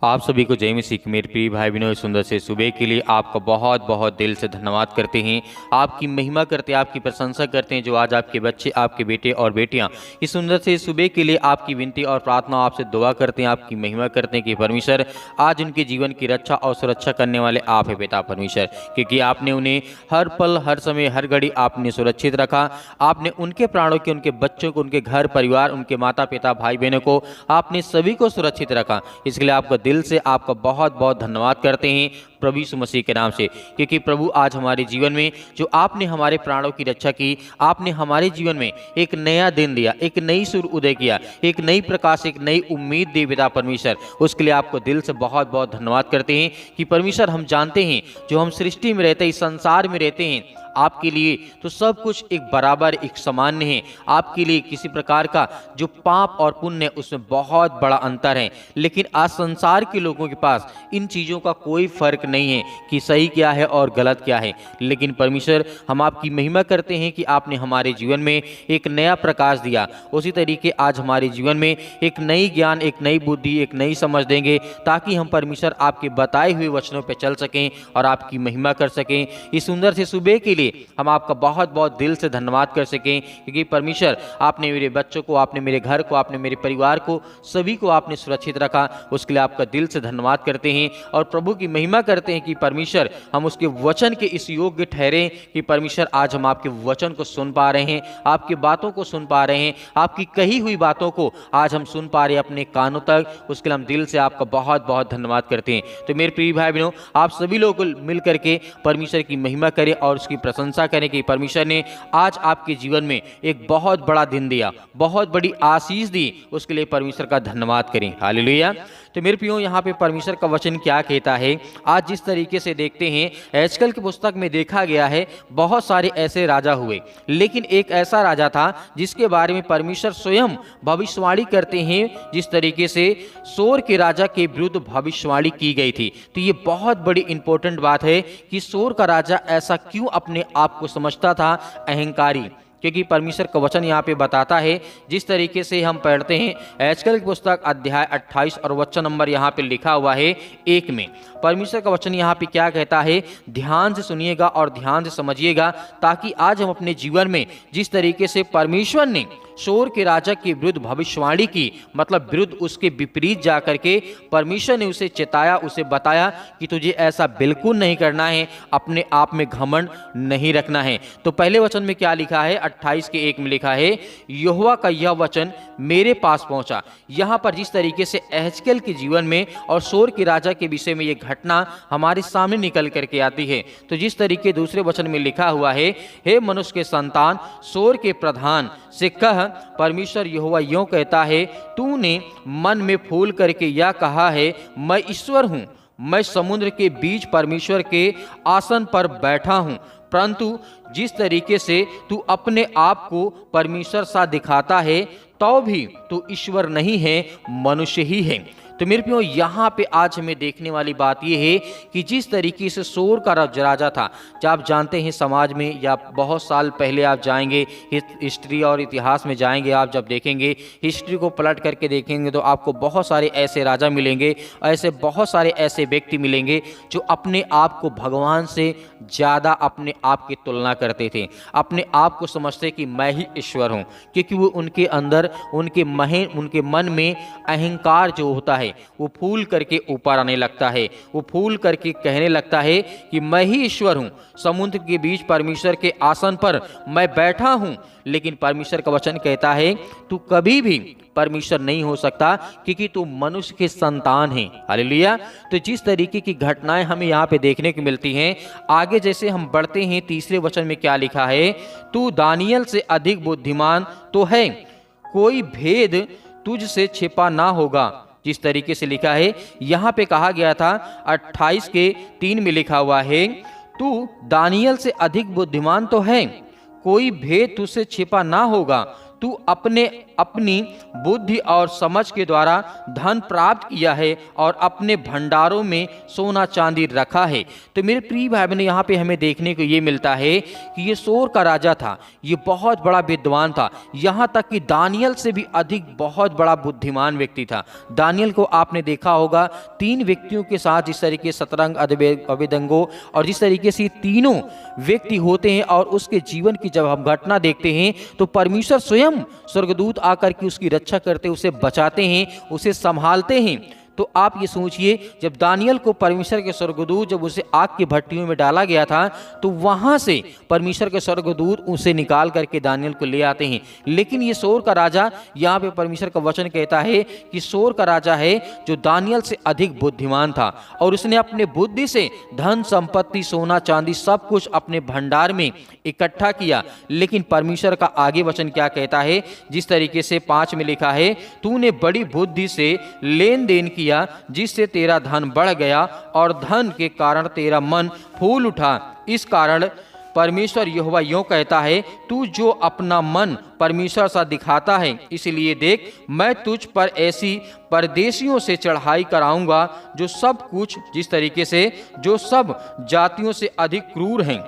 आप सभी को जय मसीह की। मेरे प्रिय भाई बहनों, इस सुंदर से सुबह के लिए आपका बहुत बहुत दिल से धन्यवाद करते हैं। आपकी महिमा करते हैं, आपकी प्रशंसा करते हैं। जो आज आपके बच्चे, आपके बेटे और बेटियां इस सुंदर से सुबह के लिए आपकी विनती और प्रार्थना आपसे दुआ करते हैं, आपकी महिमा करते हैं कि परमेश्वर आज उनके जीवन की रक्षा और सुरक्षा करने वाले आप है पिता परमेश्वर, क्योंकि आपने उन्हें हर पल, हर समय, हर घड़ी आपने सुरक्षित रखा। आपने उनके प्राणों के, उनके बच्चों को, उनके घर परिवार, उनके माता पिता, भाई बहनों को आपने सभी को सुरक्षित रखा। इसके लिए आपका दिल से आपका बहुत बहुत धन्यवाद करते हैं प्रभु यीशु मसीह के नाम से, क्योंकि प्रभु आज हमारे जीवन में जो आपने हमारे प्राणों की रक्षा की, आपने हमारे जीवन में एक नया दिन दिया, एक नई सूर्य उदय किया, एक नई प्रकाश, एक नई उम्मीद दी पिता परमेश्वर। उसके लिए आपको दिल से बहुत बहुत धन्यवाद करते हैं कि परमेश्वर हम जानते हैं जो हम सृष्टि में रहते हैं, इस संसार में रहते हैं, आपके लिए तो सब कुछ एक बराबर, एक सामान्य है। आपके लिए किसी प्रकार का जो पाप और पुण्य है उसमें बहुत बड़ा अंतर है, लेकिन आज संसार के लोगों के पास इन चीज़ों का कोई फर्क नहीं है कि सही क्या है और गलत क्या है। लेकिन परमेश्वर, हम आपकी महिमा करते हैं कि आपने हमारे जीवन में एक नया प्रकाश दिया। उसी तरीके आज हमारे जीवन में एक नई ज्ञान, एक नई बुद्धि, एक नई समझ देंगे, ताकि हम परमेश्वर आपके बताए हुए वचनों पर चल सकें और आपकी महिमा कर सकें। इस सुंदर से सुबह के लिए हम आपका बहुत बहुत दिल से धन्यवाद कर सकें, क्योंकि परमेश्वर आपने मेरे बच्चों को, आपने मेरे घर को, आपने मेरे परिवार को, सभी को आपने सुरक्षित रखा। उसके लिए आपका दिल से धन्यवाद करते हैं और प्रभु की महिमा करते हैं कि परमेश्वर हम उसके वचन के इस योग्य ठहरे कि परमेश्वर आज हम आपके वचन को सुन पा रहे हैं, आपकी बातों को सुन पा रहे हैं, आपकी कही हुई बातों को आज हम सुन पा रहे हैं अपने कानों तक। उसके लिए हम दिल से आपका बहुत बहुत धन्यवाद करते हैं। तो मेरे प्रिय भाई बहनों, आप सभी लोग मिल करके परमेश्वर की महिमा करें और उसकी प्रशंसा करें कि परमेश्वर ने आज आपके जीवन में एक बहुत बड़ा दिन दिया, बहुत बड़ी आशीष दी। उसके लिए परमेश्वर का धन्यवाद करें। हालेलुया। तो मेरे प्रियो, यहाँ पे परमेश्वर का वचन क्या कहता है? आज जिस तरीके से देखते हैं, एजकल की पुस्तक में देखा गया है बहुत सारे ऐसे राजा हुए, लेकिन एक ऐसा राजा था जिसके बारे में परमेश्वर स्वयं भविष्यवाणी करते हैं। जिस तरीके से सोर के राजा के विरुद्ध भविष्यवाणी की गई थी, तो ये बहुत बड़ी इंपॉर्टेंट बात है कि सोर का राजा ऐसा क्यों अपने आप को समझता था अहंकारी, क्योंकि परमेश्वर का वचन यहाँ पे बताता है। जिस तरीके से हम पढ़ते हैं एजकल की पुस्तक अध्याय 28 और वचन नंबर यहाँ पे लिखा हुआ है 1 में, परमेश्वर का वचन यहाँ पे क्या कहता है, ध्यान से सुनिएगा और ध्यान से समझिएगा, ताकि आज हम अपने जीवन में जिस तरीके से परमेश्वर ने सोर के राजा के विरुद्ध भविष्यवाणी की, मतलब विरुद्ध उसके विपरीत जाकर के परमेश्वर ने उसे चेताया, उसे बताया कि तुझे ऐसा बिल्कुल नहीं करना है, अपने आप में घमंड नहीं रखना है। तो पहले वचन में क्या लिखा है? 28 के 1 में लिखा है, यहोवा का यह वचन मेरे पास पहुंचा। यहाँ पर जिस तरीके से एहजकेल के जीवन में और सोर के राजा के विषय में यह घटना हमारे सामने निकल करके आती है, तो जिस तरीके दूसरे वचन में लिखा हुआ है, हे मनुष्य के संतान, सोर के प्रधान से कह, परमेश्वर यहोवा यूं कहता है, तूने मन में फूल करके यह कहा है, मैं ईश्वर हूं, मैं समुद्र के बीच परमेश्वर के आसन पर बैठा हूं, परंतु जिस तरीके से तू अपने आप को परमेश्वर सा दिखाता है, तो भी तू ईश्वर नहीं है, मनुष्य ही है। तो मेरे प्रियो, यहाँ पे आज हमें देखने वाली बात यह है कि जिस तरीके से सोर का राजा था, जब आप जानते हैं समाज में, या बहुत साल पहले आप जाएंगे हिस्ट्री और इतिहास में जाएंगे, आप जब देखेंगे, हिस्ट्री को पलट करके देखेंगे, तो आपको बहुत सारे ऐसे राजा मिलेंगे, ऐसे बहुत सारे ऐसे व्यक्ति मिलेंगे जो अपने आप को भगवान से ज़्यादा अपने आप की तुलना करते थे, अपने आप को समझते कि मैं ही ईश्वर हूँ, क्योंकि वो उनके अंदर, उनके मन में अहंकार जो होता है वो फूल करके ऊपर आने लगता है। वो फूल करके कहने लगता है कि मैं ही ईश्वर हूं, समुद्र के बीच परमेश्वर के आसन पर मैं बैठा हूं। लेकिन परमेश्वर का वचन कहता है, तू कभी भी परमेश्वर नहीं हो सकता, क्योंकि तू मनुष्य के संतान है। हालेलुया। तो जिस तरीके की घटनाएं हमें यहाँ पे देखने को मिलती हैं, आगे जैसे हम बढ़ते हैं, तीसरे वचन में क्या लिखा है, तू दानियल से अधिक बुद्धिमान तो है, कोई भेद तुझसे छिपा ना होगा। जिस तरीके से लिखा है, यहाँ पे कहा गया था 28 के 3 में लिखा हुआ है, तू दानियल से अधिक बुद्धिमान तो है, कोई भेद तुझसे छिपा ना होगा, तू अपनी बुद्धि और समझ के द्वारा धन प्राप्त किया है और अपने भंडारों में सोना चांदी रखा है। तो मेरे प्रिय भाई बहनों, यहाँ पे हमें देखने को ये मिलता है कि ये सोर का राजा था, ये बहुत बड़ा विद्वान था, यहाँ तक कि दानियल से भी अधिक बहुत बड़ा बुद्धिमान व्यक्ति था। दानियल को आपने देखा होगा 3 व्यक्तियों के साथ जिस तरीके शतरंग, अभिदंगो और जिस तरीके से तीनों व्यक्ति होते हैं और उसके जीवन की जब हम घटना देखते हैं तो परमेश्वर स्वयं स्वर्गदूत आकर के उसकी रक्षा करते, उसे बचाते हैं, उसे संभालते हैं। तो आप ये सोचिए, जब दानियल को परमेश्वर के स्वर्गदूत, जब उसे आग की भट्टियों में डाला गया था, तो वहां से परमेश्वर के स्वर्गदूत उसे निकाल करके दानियल को ले आते हैं। लेकिन ये सोर का राजा, यहाँ पे परमेश्वर का वचन कहता है कि सोर का राजा है जो दानियल से अधिक बुद्धिमान था और उसने अपने बुद्धि से धन संपत्ति, सोना चांदी सब कुछ अपने भंडार में इकट्ठा किया। लेकिन परमेश्वर का आगे वचन क्या कहता है, जिस तरीके से 5 में लिखा है, तूने बड़ी बुद्धि से लेन देन किया जिससे तेरा धन बढ़ गया और धन के कारण तेरा मन फूल उठा। इस कारण परमेश्वर यहोवा यूं कहता है, तू जो अपना मन परमेश्वर सा दिखाता है, इसलिए देख मैं तुझ पर ऐसी परदेशियों से चढ़ाई कराऊंगा जो सब कुछ, जिस तरीके से जो सब जातियों से अधिक क्रूर हैं,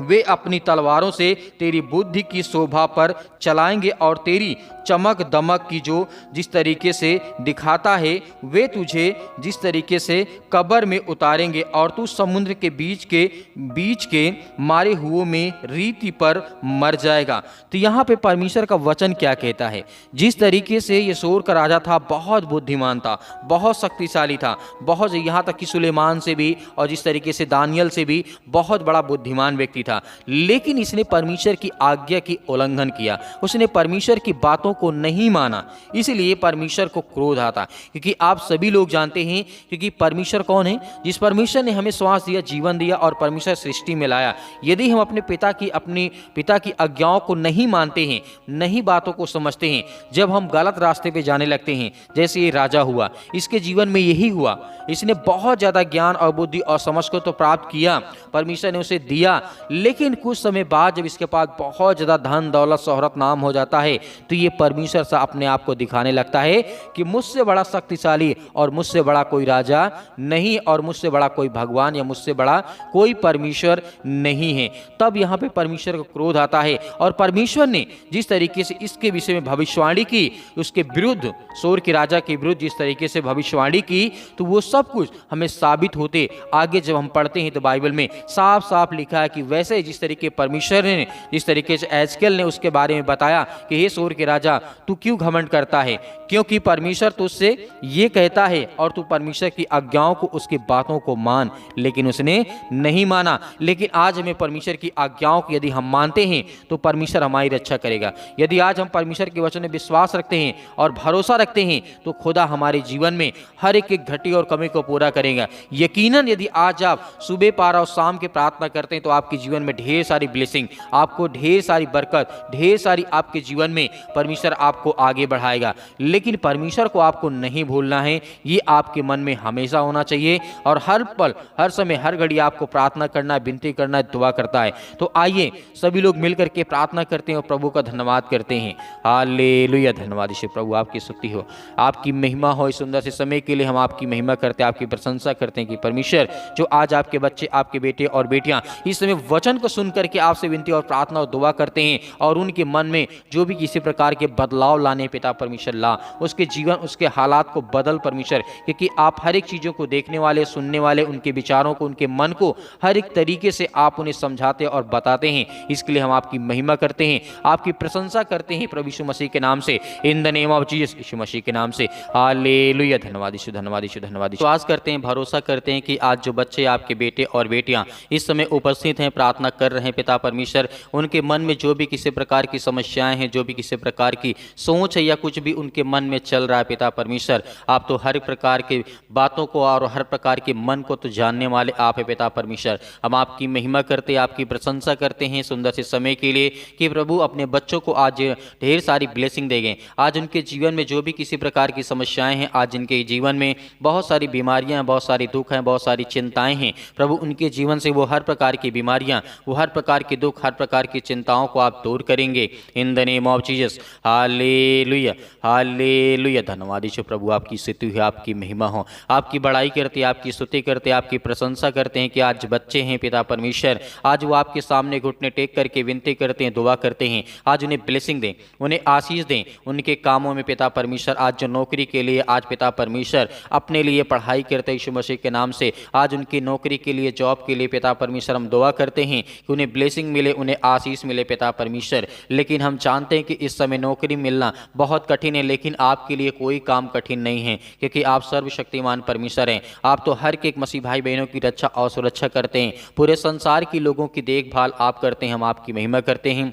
वे अपनी तलवारों से तेरी बुद्धि की शोभा पर चलाएंगे और तेरी चमक दमक की जो जिस तरीके से दिखाता है, वे तुझे जिस तरीके से कब्र में उतारेंगे और तू समुद्र के बीच के मारे हुओं में रीति पर मर जाएगा। तो यहाँ पे परमेश्वर का वचन क्या कहता है, जिस तरीके से ये सोर का राजा था, बहुत बुद्धिमान था, बहुत शक्तिशाली था, बहुत, यहाँ तक कि सुलेमान से भी और जिस तरीके से दानियल से भी बहुत बड़ा बुद्धिमान व्यक्ति था। लेकिन इसने परमेश्वर की आज्ञा की उल्लंघन किया, उसने परमेश्वर की बातों को नहीं माना, इसलिए परमेश्वर को क्रोध आता। क्योंकि आप सभी लोग जानते हैं, क्योंकि परमेश्वर कौन है, जिस परमेश्वर ने हमें श्वास दिया, जीवन दिया और परमेश्वर सृष्टि में लाया। यदि हम अपने पिता की आज्ञाओं को नहीं मानते हैं, नहीं बातों को समझते हैं, जब हम गलत रास्ते पे जाने लगते हैं, जैसे ये राजा हुआ, इसके जीवन में यही हुआ। इसने बहुत ज्यादा ज्ञान और बुद्धि और समझ को तो प्राप्त किया, परमेश्वर ने उसे दिया, लेकिन कुछ समय बाद जब इसके पास बहुत ज्यादा धन दौलत शोहरत नाम हो जाता है, तो ये परमेश्वर से अपने आप को दिखाने लगता है कि मुझसे बड़ा शक्तिशाली और मुझसे बड़ा कोई राजा नहीं और मुझसे बड़ा कोई भगवान या मुझसे बड़ा कोई परमेश्वर नहीं है। तब यहाँ पे परमेश्वर का क्रोध आता है और परमेश्वर ने जिस तरीके से इसके विषय में भविष्यवाणी की, उसके विरुद्ध, सोर के राजा के विरुद्ध जिस तरीके से भविष्यवाणी की, तो वो सब कुछ हमें साबित होते आगे जब हम पढ़ते हैं तो बाइबल में साफ साफ लिखा है कि वैसे जिस तरीके परमेश्वर ने, जिस तरीके से एजकेल ने उसके बारे में बताया कि हे सोर के राजा, तू क्यों घमंड करता है, क्योंकि परमेश्वर तुझसे ये कहता है और तू परमेश्वर की आज्ञाओं को, उसकी बातों को मान। लेकिन उसने नहीं माना। लेकिन आज हमें परमेश्वर की आज्ञाओं को यदि हम मानते हैं तो परमेश्वर हमारी रक्षा करेगा। यदि आज हम परमेश्वर के वचन में विश्वास रखते हैं और भरोसा रखते हैं तो खुदा हमारे जीवन में हर एक घटी और कमी को पूरा करेगा। यकीनन यदि आज आप सुबह, पारा और शाम की प्रार्थना करते हैं तो आपके जीवन में ढेर सारी ब्लेसिंग, आपको ढेर सारी बरकत, ढेर सारी आपके जीवन में परमेश्वर आपको आगे बढ़ाएगा। लेकिन परमेश्वर को आपको नहीं भूलना है, ये आपके मन में हमेशा होना चाहिए और हर पल, हर समय, हर घड़ी आपको प्रार्थना करना, विनती करना, दुआ करता है। तो आइए सभी लोग मिलकर के प्रार्थना करते हैं और प्रभु का धन्यवाद करते हैं। हालेलुया, धन्यवाद यीशु प्रभु, आपकी स्तुति हो, आपकी महिमा हो। इस सुंदर से समय के लिए हम आपकी महिमा करते हैं, आपकी प्रशंसा करते हैं कि परमेश्वर जो आज आपके बच्चे, आपके बेटे और बेटियां इस समय वचन को सुन करके आपसे विनती और प्रार्थना और दुआ करते हैं और उनके मन में जो भी किसी प्रकार के बदलाव लाने पिता परमेश्वर ला, उसके जीवन, उसके हालात को बदल परमेश्वर, क्योंकि आप हर एक चीज़ों को देखने वाले, सुनने वाले, उनके विचारों को, उनके मन को हर एक तरीके से आप उन्हें समझाते और बताते हैं। इसके लिए हम आपकी महिमा करते हैं, आपकी प्रशंसा करते हैं प्रभु यीशु मसीह के नाम से, in the name of Jesus, यीशु मसीह के नाम से। हालेलुया, धन्यवाद यीशु, धन्यवाद यीशु, धन्यवाद। विश्वास करते हैं, भरोसा करते हैं कि आज जो बच्चे, आपके बेटे और बेटियां इस समय उपस्थित हैं, प्रार्थना कर रहे हैं पिता परमेश्वर, उनके मन में जो भी किसी प्रकार की समस्याएं हैं, जो भी किसी प्रकार की सोच है या कुछ भी उनके मन में चल रहा है पिता परमेश्वर, आप तो हर प्रकार के बातों को और हर प्रकार के मन को तो जानने वाले आप है पिता परमेश्वर। हम आपकी महिमा करते, आपकी प्रशंसा करते हैं सुंदर से समय के लिए कि प्रभु अपने बच्चों को आज ढेर सारी ब्लेसिंग देंगे। आज उनके जीवन में जो भी किसी प्रकार की समस्याएं हैं, आज इनके जीवन में बहुत सारी बीमारियां हैं, बहुत सारी दुख हैं, बहुत सारी चिंताएं हैं, प्रभु उनके जीवन से वो हर प्रकार की बीमारियां वो हर प्रकार के दुख, हर प्रकार की चिंताओं को आप दूर करेंगे इन the name of Jesus. Hallelujah, hallelujah. धन्यवाद यीशु प्रभु, आपकी स्तुति है, आपकी महिमा हो, आपकी बड़ाई करते, आपकी स्तुति करते, आपकी प्रशंसा करते हैं कि आज बच्चे हैं पिता परमेश्वर, आज वो आपके सामने घुटने टेक करके विनती करते हैं, दुआ करते हैं। आज उन्हें ब्लेसिंग दें, उन्हें आशीष दें उनके कामों में पिता परमेश्वर। आज जो नौकरी के लिए आज पिता परमेश्वर अपने लिए पढ़ाई करते हैं यीशु मसीह के नाम से, आज उनकी नौकरी के लिए, जॉब के लिए पिता परमेश्वर हम दुआ करते हैं कि उन्हें ब्लेसिंग मिले, उन्हें आशीष मिले पिता परमेश्वर। लेकिन हम जानते हैं कि इस समय नौकरी मिलना बहुत कठिन है, लेकिन आपके लिए कोई काम कठिन नहीं है, क्योंकि आप सर्वशक्तिमान परमेश्वर हैं। आप तो हर एक मसीह भाई बहनों की रक्षा और सुरक्षा करते हैं, पूरे संसार की लोगों की देखभाल आप करते हैं। हम आपकी महिमा करते हैं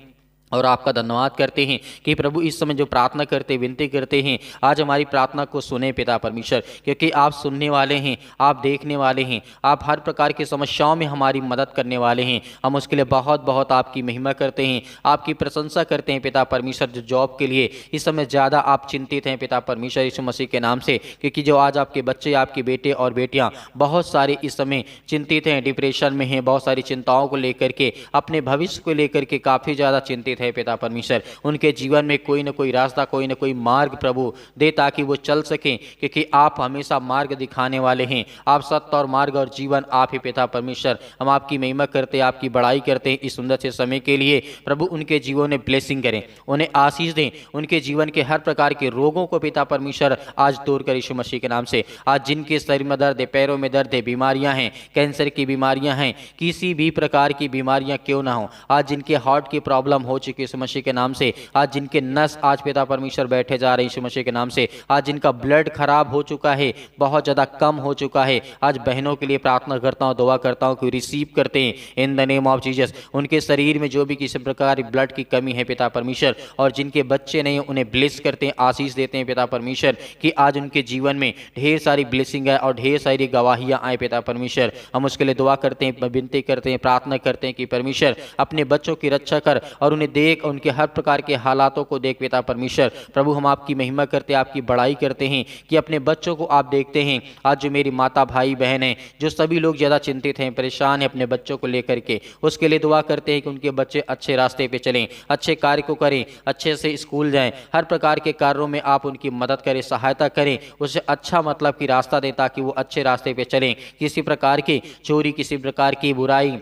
और आपका धन्यवाद करते हैं कि प्रभु इस समय जो प्रार्थना करते, विनती करते हैं, आज हमारी प्रार्थना को सुने पिता परमेश्वर, क्योंकि आप सुनने वाले हैं, आप देखने वाले हैं, आप हर प्रकार की समस्याओं में हमारी मदद करने वाले हैं। हम उसके लिए बहुत बहुत आपकी महिमा करते हैं, आपकी प्रशंसा करते हैं पिता परमेश्वर। जो जॉब के लिए इस समय ज़्यादा आप चिंतित हैं पिता परमेश्वर यीशु मसीह के नाम से, क्योंकि जो आज आपके बच्चे, आपके बेटे और बेटियाँ बहुत सारे इस समय चिंतित हैं, डिप्रेशन में हैं, बहुत सारी चिंताओं को लेकर के, अपने भविष्य को लेकर के काफ़ी ज़्यादा चिंतित है पिता परमेश्वर। उनके जीवन में कोई न कोई रास्ता, कोई न कोई मार्ग प्रभु दे, ताकि वो चल सकें, क्योंकि आप हमेशा मार्ग दिखाने वाले हैं। आप सत्य और मार्ग और जीवन आप ही पिता परमेश्वर। हम आपकी महिमा करते हैं, आपकी बड़ाई करते हैं इस सुंदर से समय के लिए। प्रभु उनके जीवन में ब्लेसिंग करें, उन्हें आशीष दें, उनके जीवन के हर प्रकार के रोगों को पिता परमेश्वर आज दूर कर यीशु मसीह के नाम से। आज जिनके शरीर में दर्द है, पैरों में दर्द है, बीमारियां हैं, कैंसर की बीमारियां हैं, किसी भी प्रकार की बीमारियां क्यों ना हो, आज जिनके हार्ट की प्रॉब्लम हो चुकी यीशु मसीह के नाम से, आज जिनके नस आज पिता परमेश्वर बैठे जा रहे हैं यीशु मसीह के नाम से, आज जिनका ब्लड खराब हो चुका है, बहुत ज़्यादा कम हो चुका है, आज बहनों के लिए प्रार्थना करता हूँ, दुआ करता हूँ कि रिसीव करते हैं in the name of Jesus. उनके शरीर में जो भी किसी प्रकार ब्लड की कमी है पिता परमेश्वर, और जिनके बच्चे नहीं उन्हें ब्लेस करते हैं, आशीष देते हैं पिता परमेश्वर, कि आज उनके जीवन में ढेर सारी ब्लेसिंग है और ढेर सारी गवाहियाँ आए पिता परमेश्वर। हम उसके लिए दुआ करते हैं, विनती करते हैं, प्रार्थना करते हैं कि परमेश्वर अपने बच्चों की रक्षा कर और उन्हें देख, उनके हर प्रकार के हालातों को देख पिता परमेश्वर। प्रभु हम आपकी महिमा करते हैं, आपकी बड़ाई करते हैं कि अपने बच्चों को आप देखते हैं। आज जो मेरी माता, भाई, बहन हैं, जो सभी लोग ज़्यादा चिंतित हैं, परेशान हैं अपने बच्चों को लेकर के, उसके लिए दुआ करते हैं कि उनके बच्चे अच्छे रास्ते पे चलें, अच्छे कार्य को करें, अच्छे से स्कूल जाएं, हर प्रकार के कार्यों में आप उनकी मदद करें, सहायता करें, उसे अच्छा मतलब कि रास्ता दें, ताकि वो अच्छे रास्ते पे चलें। किसी प्रकार की चोरी, किसी प्रकार की बुराई,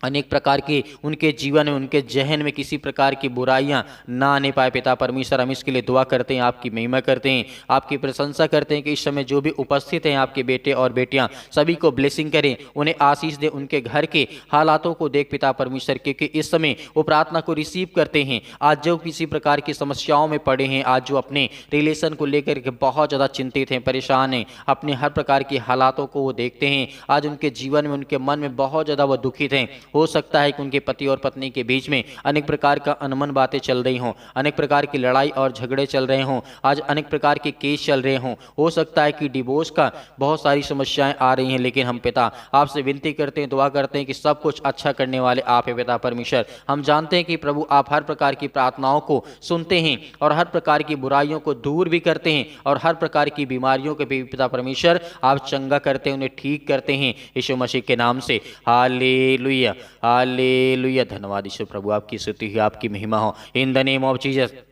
अनेक प्रकार की उनके जीवन में, उनके जहन में किसी प्रकार की बुराइयां ना आने पाए पिता परमेश्वर। हम इसके लिए दुआ करते हैं, आपकी महिमा करते हैं, आपकी प्रशंसा करते हैं कि इस समय जो भी उपस्थित हैं आपके बेटे और बेटियां, सभी को ब्लेसिंग करें, उन्हें आशीष दें, उनके घर के हालातों को देख पिता परमेश्वर, क्योंकि इस समय वो प्रार्थना को रिसीव करते हैं। आज जो किसी प्रकार की समस्याओं में पड़े हैं, आज जो अपने रिलेशन को लेकर के बहुत ज़्यादा चिंतित हैं, परेशान हैं, अपने हर प्रकार की हालातों को वो देखते हैं, आज उनके जीवन में, उनके मन में बहुत ज़्यादा वो दुखित हैं। हो सकता है कि उनके पति और पत्नी के बीच में अनेक प्रकार का अनमन बातें चल रही हों, अनेक प्रकार की लड़ाई और झगड़े चल रहे हों, आज अनेक प्रकार के केस चल रहे हों, हो सकता है कि डिवोर्स का बहुत सारी समस्याएं आ रही हैं। लेकिन हम पिता आपसे विनती करते हैं, दुआ करते हैं कि सब कुछ अच्छा करने वाले आप हैं पिता परमेश्वर। हम जानते हैं कि प्रभु आप हर प्रकार की प्रार्थनाओं को सुनते हैं और हर प्रकार की बुराइयों को दूर भी करते हैं, और हर प्रकार की बीमारियों के भी पिता परमेश्वर आप चंगा करते हैं, उन्हें ठीक करते हैं यीशु मसीह के नाम से। Hallelujah, hallelujah. धन्यवाद ईश्वर प्रभु, आपकी स्तुति है, आपकी महिमा हो इन द नेम ऑफ जीसस।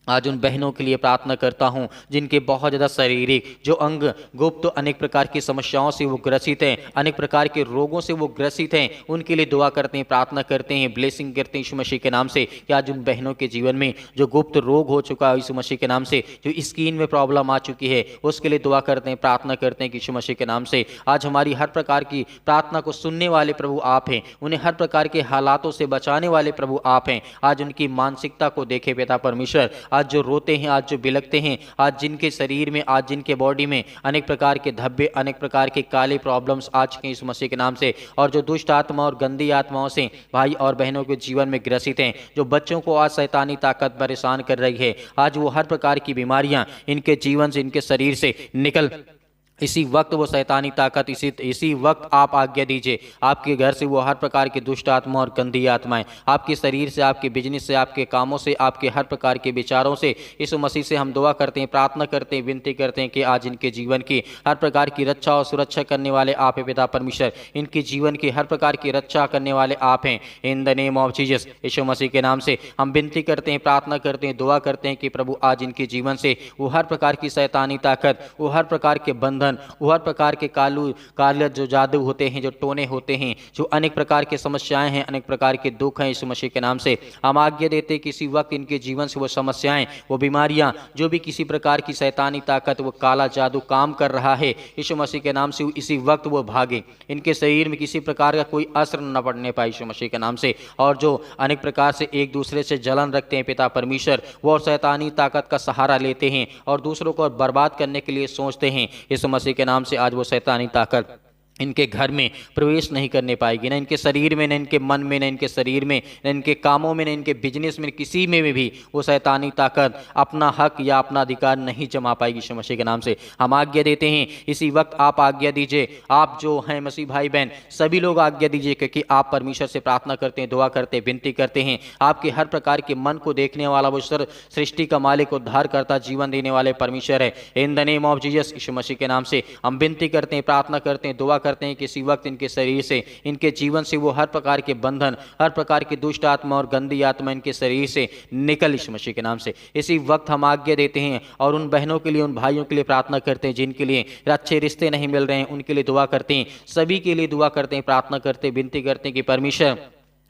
आज उन बहनों के लिए प्रार्थना करता हूं जिनके बहुत ज़्यादा शारीरिक जो अंग गुप्त अनेक प्रकार की समस्याओं से वो ग्रसित हैं, अनेक प्रकार के रोगों से वो ग्रसित हैं, उनके लिए दुआ करते हैं, प्रार्थना करते हैं, ब्लेसिंग करते हैं यीशु मसीह के नाम से कि आज उन बहनों के जीवन में जो गुप्त रोग हो चुका है यीशु मसीह के नाम से, जो स्किन में प्रॉब्लम आ चुकी है, उसके लिए दुआ करते हैं, प्रार्थना करते हैं कि यीशु मसीह के नाम से आज हमारी हर प्रकार की प्रार्थना को सुनने वाले प्रभु आप हैं, उन्हें हर प्रकार के हालातों से बचाने वाले प्रभु आप हैं। आज उनकी मानसिकता को देखे पिता परमेश्वर, आज जो रोते हैं, आज जो बिलखते हैं, आज जिनके शरीर में, आज जिनके बॉडी में अनेक प्रकार के धब्बे, अनेक प्रकार के काले प्रॉब्लम्स आ चुके हैं इस मसीह के नाम से, और जो दुष्ट आत्मा और गंदी आत्माओं से भाई और बहनों के जीवन में ग्रसित हैं, जो बच्चों को आज शैतानी ताकत परेशान कर रही है, आज वो हर प्रकार की बीमारियां इनके जीवन से, इनके शरीर से इसी वक्त वो शैतानी ताकत इसी वक्त आप आज्ञा दीजिए, आपके घर से वो हर प्रकार की दुष्ट आत्मा और गंदी आत्माएं, आपके शरीर से, आपके बिजनेस से, आपके कामों से, आपके हर प्रकार के विचारों से, यीशु मसीह से हम दुआ करते हैं, प्रार्थना करते हैं, विनती करते हैं कि आज इनके जीवन की हर प्रकार की रक्षा और सुरक्षा करने वाले आप हैं पिता परमेश्वर। इनके जीवन की हर प्रकार की रक्षा करने वाले आप हैं। In the name of Jesus, यीशु मसीह के नाम से हम विनती करते हैं, प्रार्थना करते हैं, दुआ करते हैं कि प्रभु आज इनके जीवन से वो हर प्रकार की शैतानी ताकत, वो हर प्रकार के बंधन, वो हर प्रकार के काल जो जादू होते हैं, जो टोने होते हैं, जो अनेक प्रकार की समस्याएं हैं, अनेक प्रकार के दुख हैं, यीशु मसीह के नाम से हम आज्ञा देते हैं किसी वक्त इनके जीवन से वो समस्याएं, वो बीमारियां, जो भी किसी प्रकार की शैतानी ताकत, वो काला जादू काम कर रहा है, यीशु मसीह के नाम से इसी वक्त वो भागे, इनके शरीर में किसी प्रकार का कोई असर न पड़ने पाए यीशु मसीह के नाम से। और जो अनेक प्रकार से एक दूसरे से जलन रखते हैं पिता परमेश्वर, वो शैतानी ताकत का सहारा लेते हैं और दूसरों को बर्बाद करने के लिए सोचते हैं, यीशु मसीह के नाम से आज वो शैतानी ताकत इनके घर में प्रवेश नहीं करने पाएगी, न इनके शरीर में, न इनके मन में, न इनके शरीर में, न इनके कामों में, न इनके बिजनेस में, किसी में भी वो शैतानी ताकत अपना हक या अपना अधिकार नहीं जमा पाएगी। यीशु मसीह के नाम से हम आज्ञा देते हैं, इसी वक्त आप आज्ञा दीजिए, आप जो हैं मसीह भाई बहन सभी लोग आज्ञा दीजिए, क्योंकि आप परमेश्वर से प्रार्थना करते हैं, दुआ करते हैं, विनती करते हैं। आपके हर प्रकार के मन को देखने वाला वो सृष्टि का मालिक, उद्धार करता, जीवन देने वाले परमेश्वर है। In the name of Jesus, यीशु मसीह के नाम से हम विनती करते हैं, प्रार्थना करते हैं, दुआ करते हैं कि इसी वक्त इनके शरीर से, इनके जीवन से वो हर प्रकार के बंधन, हर प्रकार की दुष्ट आत्मा और गंदी आत्मा इनके शरीर से निकल यीशु मसीह के नाम से। इसी वक्त हम आज्ञा देते हैं और उन बहनों के लिए, उन भाइयों के लिए प्रार्थना करते हैं जिनके लिए अच्छे रिश्ते नहीं मिल रहे हैं, उनके लिए दुआ करते हैं, सभी के लिए दुआ करते हैं, प्रार्थना करते हैं, विनती करते हैं कि परमेश्वर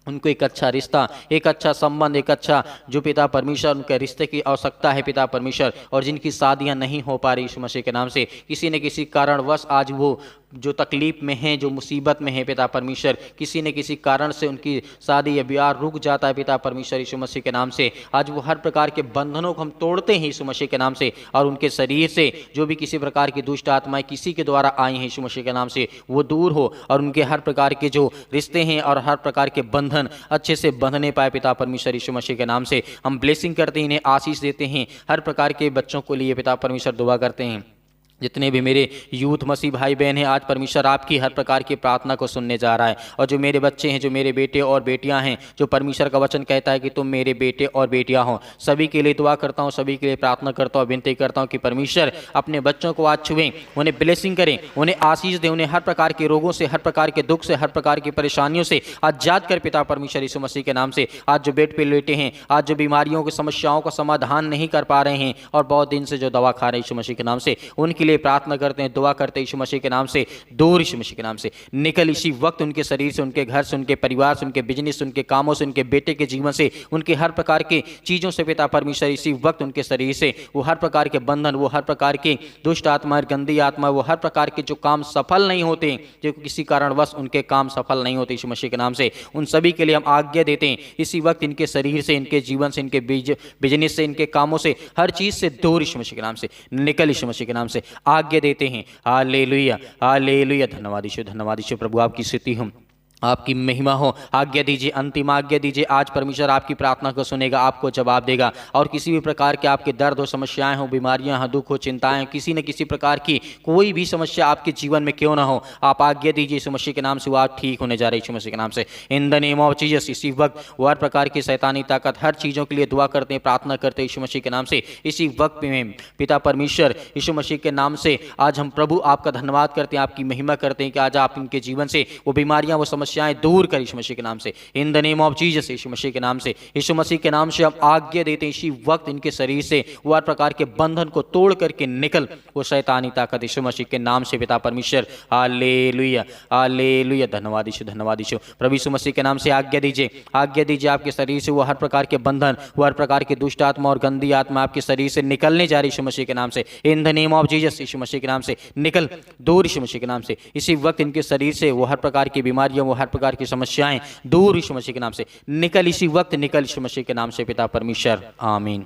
उनको एक अच्छा रिश्ता, एक अच्छा संबंध, एक अच्छा जो पिता परमेश्वर उनके रिश्ते की आवश्यकता है पिता परमेश्वर, और जिनकी शादियां नहीं हो पा रही यीशु मसीह के नाम से, किसी न किसी कारणवश आज वो जो तकलीफ में हैं, जो मुसीबत में है पिता परमेश्वर, किसी न किसी कारण से उनकी शादी या ब्याह रुक जाता है पिता परमेश्वर, यीशु मसीह के नाम से आज वो हर प्रकार के बंधनों को हम तोड़ते हैं यीशु मसीह के नाम से, और उनके शरीर से जो भी किसी प्रकार की दुष्ट आत्माएं किसी के द्वारा आई हैं यीशु मसीह के नाम से वो दूर हो, और उनके हर प्रकार के जो रिश्ते हैं और हर प्रकार के बंधन अच्छे से बंधने पाए पिता परमेश्वर, यीशु मसीह के नाम से हम ब्लेसिंग करते हैं, इन्हें आशीष देते हैं, हर प्रकार के बच्चों को लिए पिता परमेश्वर दुआ करते हैं। जितने भी मेरे यूथ मसीह भाई बहन हैं, आज परमेश्वर आपकी हर प्रकार की प्रार्थना को सुनने जा रहा है, और जो मेरे बच्चे हैं, जो मेरे बेटे और बेटियां हैं, जो परमेश्वर का वचन कहता है कि तुम मेरे बेटे और बेटियां हो, सभी के लिए दुआ करता हूं, सभी के लिए प्रार्थना करता हूं, विनती करता हूं कि परमेश्वर अपने बच्चों को आज छुएं, उन्हें ब्लेसिंग करें, उन्हें आशीष दें, उन्हें हर प्रकार के रोगों से, हर प्रकार के दुख से, हर प्रकार की परेशानियों से आजाद कर पिता परमेश्वर यीशु मसीह के नाम से। आज जो बेड पे लेटे हैं, आज जो बीमारियों की समस्याओं का समाधान नहीं कर पा रहे हैं और बहुत दिन से जो दवा खा रहे हैं यीशु मसीह के नाम से, उनके लिए प्रार्थना करते हैं, दुआ करते हैं यीशु मसीह के नाम से, दूर यीशु मसीह के नाम से निकल इसी वक्त उनके शरीर से, उनके घर से, उनके परिवार से, उनके बिजनेस, उनके कामों से, उनके बेटे के जीवन से, उनके हर प्रकार के चीजों से पिता परमेश्वर इसी वक्त उनके शरीर से वो हर प्रकार के बंधन, वो हर प्रकार के दुष्ट आत्मा, गंदी आत्मा, वो हर प्रकार के जो काम सफल नहीं होते, जो किसी कारणवश उनके काम सफल नहीं होते यीशु मसीह के नाम से, उन सभी के लिए हम आज्ञा देते हैं इसी वक्त इनके शरीर से, इनके जीवन से, इनके बिजनेस से, इनके कामों से, हर चीज से दूर यीशु मसीह के नाम से निकल यीशु मसीह के नाम से आज्ञा देते हैं। हालेलुया, हालेलुया, धन्यवाद यीशु, धन्यवाद यीशु। प्रभु आपकी स्तुति हो, आपकी महिमा हो। आज्ञा दीजिए, अंतिम आज्ञा दीजिए, आज परमेश्वर आपकी प्रार्थना को सुनेगा, आपको जवाब देगा, और किसी भी प्रकार के आपके दर्द हो, समस्याएं हो, बीमारियां हो, दुख हो, चिंताएं, किसी न किसी प्रकार की कोई भी समस्या आपके जीवन में क्यों ना हो, आप आज्ञा दीजिए यीशु मसीह के नाम से, वो आज ठीक होने जा रहे यीशु मसीह के नाम से। In the name of Jesus, इसी वक्त वो हर प्रकार की शैतानी ताकत, हर चीज़ों के लिए दुआ करते हैं, प्रार्थना करते हैं यीशु मसीह के नाम से। इसी वक्त में पिता परमेश्वर यीशु मसीह के नाम से आज हम प्रभु आपका धन्यवाद करते हैं, आपकी महिमा करते हैं कि आज आप इनके जीवन से वो बीमारियां, वो समस्याएं दूर कर यीशु मसीह के नाम से। In the name of Jesus, यीशु मसीह के नाम से, यीशु मसीह के नाम से हम आज्ञा देते हैं इसी वक्त इनके शरीर से वो हर प्रकार के बंधन को तोड़ करके निकल वो शैतानी ताकत यीशु मसीह के नाम से पिता परमेश्वर। हालेलुया, हालेलुया, धन्यवाद यीशु, धन्यवाद यीशु। प्रभु यीशु मसीह के नाम से आज्ञा दीजिए, आज्ञा दीजिए, आपके शरीर से वो हर प्रकार के बंधन, वो हर प्रकार की दुष्ट आत्मा और गंदी आत्मा आपके शरीर से निकलने जा रही यीशु मसीह के नाम से। In the name of Jesus, यीशु मसीह के नाम से निकल दूर यीशु मसीह के नाम से। इसी वक्त इनके शरीर से वो हर प्रकार की बीमारियां, वो हर प्रकार की समस्याएं दूर यीशु मसीह के नाम से निकल, इसी वक्त निकल यीशु मसीह के नाम से पिता परमेश्वर। आमीन।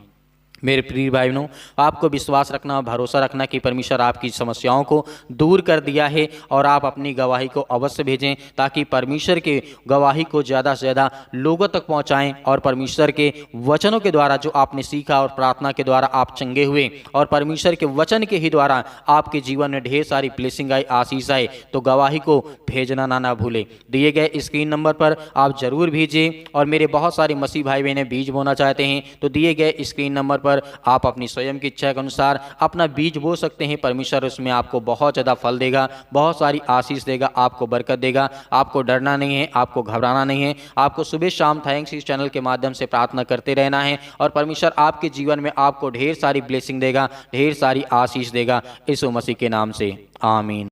मेरे प्रिय भाई बहनों, आपको विश्वास रखना, भरोसा रखना कि परमेश्वर आपकी समस्याओं को दूर कर दिया है और आप अपनी गवाही को अवश्य भेजें ताकि परमेश्वर के गवाही को ज़्यादा से ज़्यादा लोगों तक पहुंचाएं और परमेश्वर के वचनों के द्वारा जो आपने सीखा और प्रार्थना के द्वारा आप चंगे हुए और परमेश्वर के वचन के ही द्वारा आपके जीवन में ढेर सारी ब्लेसिंग आई, आशीष आए, तो गवाही को भेजना ना भूलें। दिए गए स्क्रीन नंबर पर आप जरूर भेजिए। और मेरे बहुत सारे मसीह भाई बहनें बीज बोना चाहते हैं तो दिए गए स्क्रीन नंबर पर आप अपनी स्वयं की इच्छा के अनुसार अपना बीज बो सकते हैं। परमेश्वर उसमें आपको बहुत ज़्यादा फल देगा, बहुत सारी आशीष देगा, आपको बरकत देगा। आपको डरना नहीं है, आपको घबराना नहीं है, आपको सुबह शाम थैंक्स इस चैनल के माध्यम से प्रार्थना करते रहना है और परमेश्वर आपके जीवन में आपको ढेर सारी ब्लेसिंग देगा, ढेर सारी आशीष देगा। यीशु मसीह के नाम से आमीन।